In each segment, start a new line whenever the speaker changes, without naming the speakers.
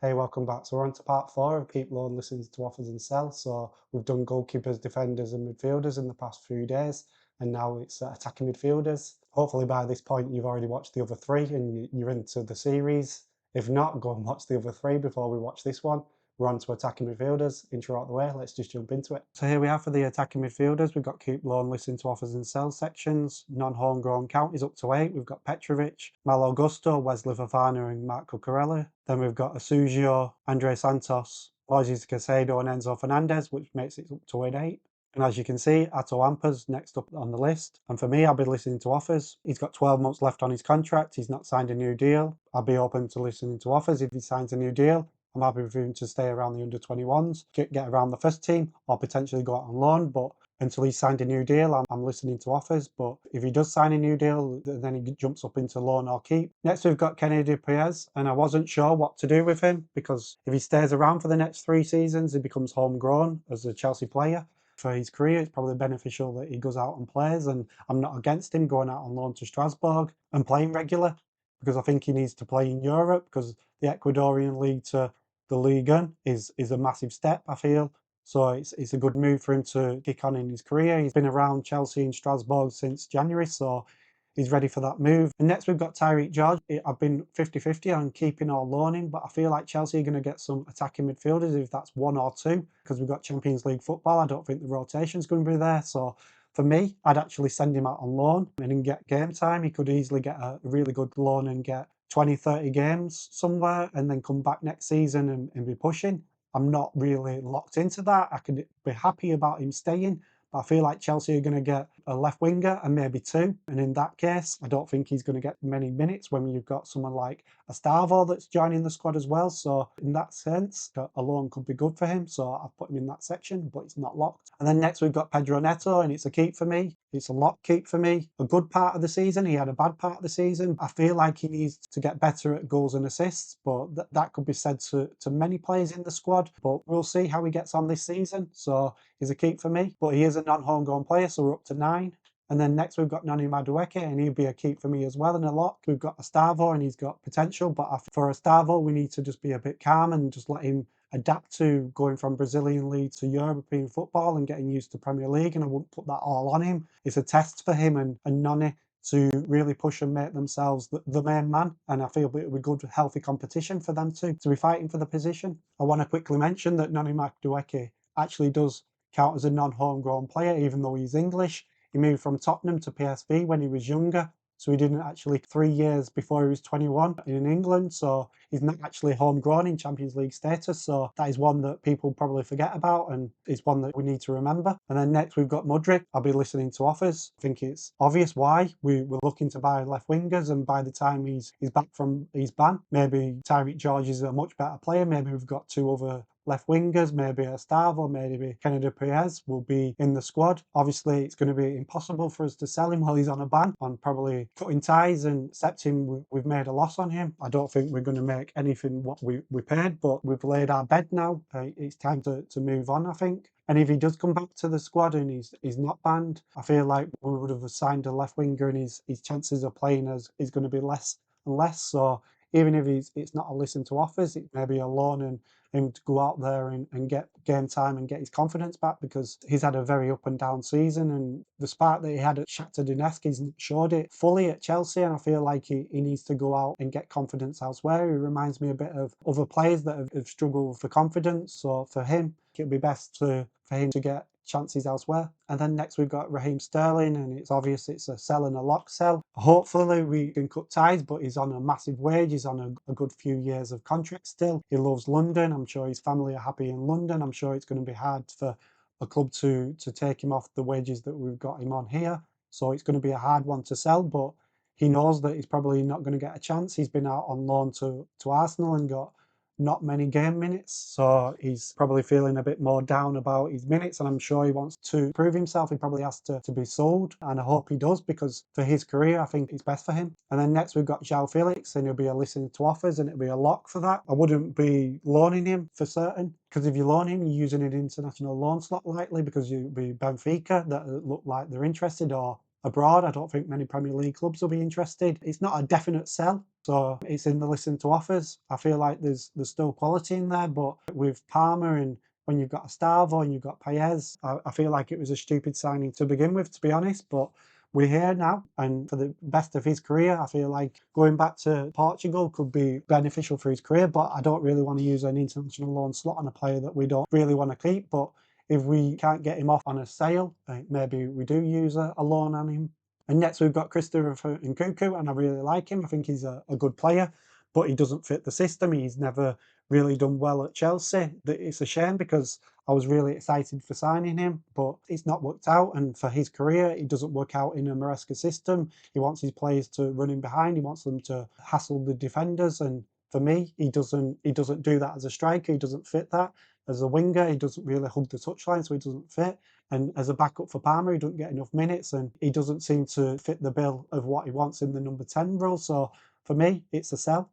Hey, welcome back. So we're on to part four of Keep Low and Listen to Offers and Sell. So we've done goalkeepers, defenders and midfielders in the past few days, and now it's attacking midfielders. Hopefully by this point you've already watched the other three and you're into the series. If not, go and watch the other three before we watch this one. We're on to attacking midfielders. Intro out the way, let's just jump into it. So here we are for the attacking midfielders. We've got Keep Low and Listen to Offers and Sell sections. Non-homegrown count is up to 8. We've got Petrovic, Malo Gusto, Wesley Fofana and Marc Cucurella. Then we've got Asujio, Andre Santos, Moises Caicedo and Enzo Fernandez, which makes it up to 8. And as you can see, Ato Ampah's next up on the list. And for me, I'll be listening to offers. He's got 12 months left on his contract. He's not signed a new deal. I'll be open to listening to offers if he signs a new deal. I'm happy for him to stay around the under-21s, get around the first team, or potentially go out on loan. But until he's signed a new deal, I'm listening to offers. But if he does sign a new deal, then he jumps up into loan or keep. Next, we've got Kendry Paez, and I wasn't sure what to do with him because if he stays around for the next 3 seasons, he becomes homegrown as a Chelsea player. For his career, it's probably beneficial that he goes out and plays, and I'm not against him going out on loan to Strasbourg and playing regular because I think he needs to play in Europe because the Ecuadorian league to the Ligue 1 is a massive step, I feel. So it's a good move for him to kick on in his career. He's been around Chelsea and Strasbourg since January, so he's ready for that move. And next we've got Tyrique George. I've been 50-50 on keeping or loaning, but I feel like Chelsea are going to get some attacking midfielders if that's 1 or 2, because we've got Champions League football. I don't think the rotation's going to be there. So for me, I'd actually send him out on loan and then get game time. He could easily get a really good loan and get 20, 30 games somewhere and then come back next season and be pushing. I'm not really locked into that. I could be happy about him staying, but I feel like Chelsea are going to get a left winger and maybe 2. And in that case, I don't think he's going to get many minutes when you've got someone like Estavao that's joining the squad as well. So in that sense, a loan could be good for him. So I've put him in that section, but it's not locked. And then next we've got Pedro Neto, and it's a keep for me. It's a lock keep for me. A good part of the season. He had a bad part of the season. I feel like he needs to get better at goals and assists, but that could be said to many players in the squad. But we'll see how he gets on this season. So he's a keep for me. But he is a non-homegrown player, so we're up to 9. And then next we've got Noni Madueke, and he'll be a keep for me as well in a lock. We've got Estavao, and he's got potential, but for Estavao, we need to just be a bit calm and just let him adapt to going from Brazilian league to European football and getting used to Premier League, and I wouldn't put that all on him. It's a test for him and Noni to really push and make themselves the main man, and I feel it would be good, healthy competition for them to be fighting for the position. I want to quickly mention that Noni Madueke actually does count as a non-homegrown player, even though he's English. He moved from Tottenham to PSV when he was younger, so he didn't actually 3 years before he was 21 in England, so he's not actually homegrown in Champions League status. So that is one that people probably forget about and is one that we need to remember. And then next we've got Mudryk. I'll be listening to offers. I think it's obvious why we were looking to buy left wingers, and by the time he's back from his ban, maybe Tyrique George is a much better player. Maybe we've got 2 other left wingers, maybe Estavao, maybe Kendry Paez will be in the squad. Obviously, it's going to be impossible for us to sell him while he's on a ban, on probably cutting ties and accepting we've made a loss on him. I don't think we're going to make anything what we paid, but we've laid our bed now. It's time to move on, I think. And if he does come back to the squad and he's not banned, I feel like we would have signed a left winger and his chances of playing is going to be less and less. So even if it's not a listen to offers, it may be a loan and him to go out there and get game time and get his confidence back, because he's had a very up and down season, and the spark that he had at Shakhtar Donetsk, he's showed it fully at Chelsea, and I feel like he needs to go out and get confidence elsewhere. He reminds me a bit of other players that have struggled for confidence, so for him, it'd be best for him to get chances elsewhere. And then next we've got Raheem Sterling, and it's obvious it's a sell and a lock sell. Hopefully we can cut ties, but he's on a massive wage. He's on a good few years of contract still. He loves London. I'm sure his family are happy in London. I'm sure it's going to be hard for a club to take him off the wages that we've got him on here. So it's going to be a hard one to sell, but he knows that he's probably not going to get a chance. He's been out on loan to Arsenal and got not many game minutes, so he's probably feeling a bit more down about his minutes, and I'm sure he wants to prove himself. He probably has to be sold, and I hope he does, because for his career I think it's best for him. And then next we've got Joao Felix, and he'll be a listening to offers, and it'll be a lock for that. I wouldn't be loaning him for certain, because if you loan him, you're using an international loan slot likely, because you'll be Benfica that look like they're interested, or abroad. I don't think many Premier League clubs will be interested. It's not a definite sell, so it's in the listen to offers. I feel like there's still quality in there, but with Palmer and when you've got Estavao and you've got Paez, I feel like it was a stupid signing to begin with, to be honest. But we're here now, and for the best of his career, I feel like going back to Portugal could be beneficial for his career, but I don't really want to use an international loan slot on a player that we don't really want to keep. But if we can't get him off on a sale, maybe we do use a loan on him. And next we've got Christopher Nkunku, and I really like him. I think he's a good player, but he doesn't fit the system. He's never really done well at Chelsea. It's a shame because I was really excited for signing him, but it's not worked out. And for his career, it doesn't work out in a Maresca system. He wants his players to run in behind. He wants them to hassle the defenders. And for me, he doesn't do that as a striker. He doesn't fit that. As a winger, he doesn't really hug the touchline, so he doesn't fit. And as a backup for Palmer, he doesn't get enough minutes, and he doesn't seem to fit the bill of what he wants in the number 10 role. So for me, it's a sell,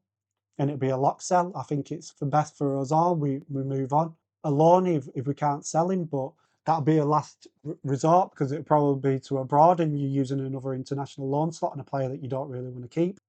and it'd be a lock sell. I think it's the best for us all. We move on. A loan if we can't sell him, but that'll be a last resort because it'll probably be to abroad, and you're using another international loan slot on a player that you don't really want to keep.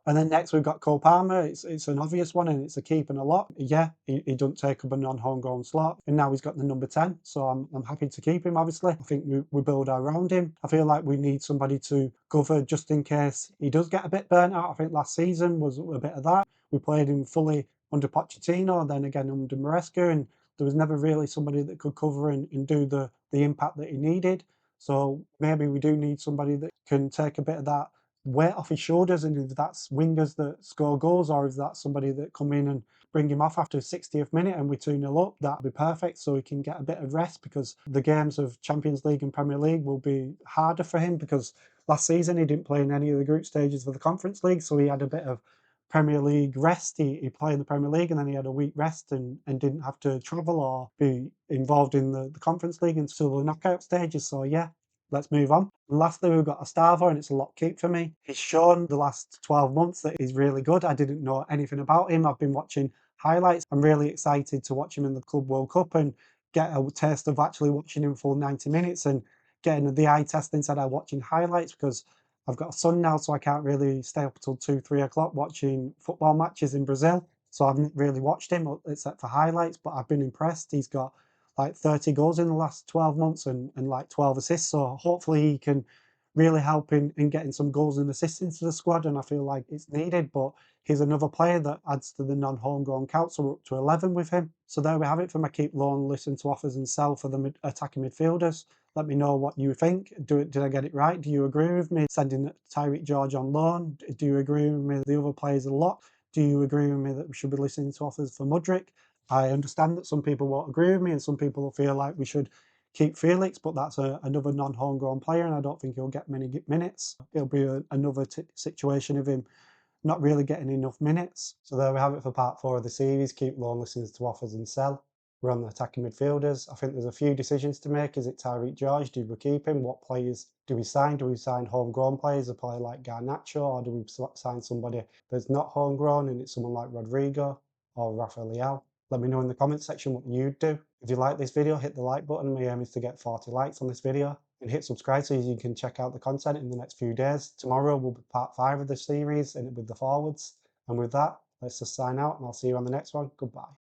And then next we've got Cole Palmer. It's an obvious one, and it's a keep and a lock. Yeah, he doesn't take up a non-homegrown slot, and now he's got the number 10, so I'm happy to keep him, obviously. I think we build around him. I feel like we need somebody to cover just in case he does get a bit burnt out. I think last season was a bit of that. We played him fully under Pochettino, and then again under Maresca, and there was never really somebody that could cover and do the impact that he needed. So maybe we do need somebody that can take a bit of that weight off his shoulders, and if that's wingers that score goals or if that's somebody that come in and bring him off after 60th minute and we 2-0 up, that'd be perfect so he can get a bit of rest, because the games of Champions League and Premier League will be harder for him, because last season he didn't play in any of the group stages for the Conference League, so he had a bit of Premier League rest. He played in the Premier League and then he had a week rest and didn't have to travel or be involved in the Conference League until the knockout stages. So yeah, let's move on. And lastly, we've got Estavao, and it's a lock keep for me. He's shown the last 12 months that he's really good. I didn't know anything about him. I've been watching highlights. I'm really excited to watch him in the Club World Cup and get a taste of actually watching him for 90 minutes and getting the eye test instead of watching highlights, because I've got a son now, so I can't really stay up until 2, 3 o'clock watching football matches in Brazil. So I've not really watched him except for highlights, but I've been impressed. He's got like 30 goals in the last 12 months and like 12 assists. So hopefully he can really help in getting some goals and assists into the squad. And I feel like it's needed. But he's another player that adds to the non-homegrown count. So we're up to 11 with him. So there we have it for my keep, loan, listen to offers and sell for the attacking midfielders. Let me know what you think. Did I get it right? Do you agree with me sending Tyrique George on loan? Do you agree with me the other players a lot? Do you agree with me that we should be listening to offers for Mudryk? I understand that some people won't agree with me and some people will feel like we should keep Felix, but that's another non-homegrown player and I don't think he'll get many minutes. It'll be another situation of him not really getting enough minutes. So there we have it for part 4 of the series. Keep loan, listen to offers and sell. We're on the attacking midfielders. I think there's a few decisions to make. Is it Tyrique George? Do we keep him? What players do we sign? Do we sign homegrown players, a player like Garnacho, or do we sign somebody that's not homegrown and it's someone like Rodrigo or Rafael? Let me know in the comments section what you'd do. If you like this video, hit the like button. My aim is to get 40 likes on this video. And hit subscribe so you can check out the content in the next few days. Tomorrow will be part 5 of the series and with the forwards. And with that, let's just sign out and I'll see you on the next one. Goodbye.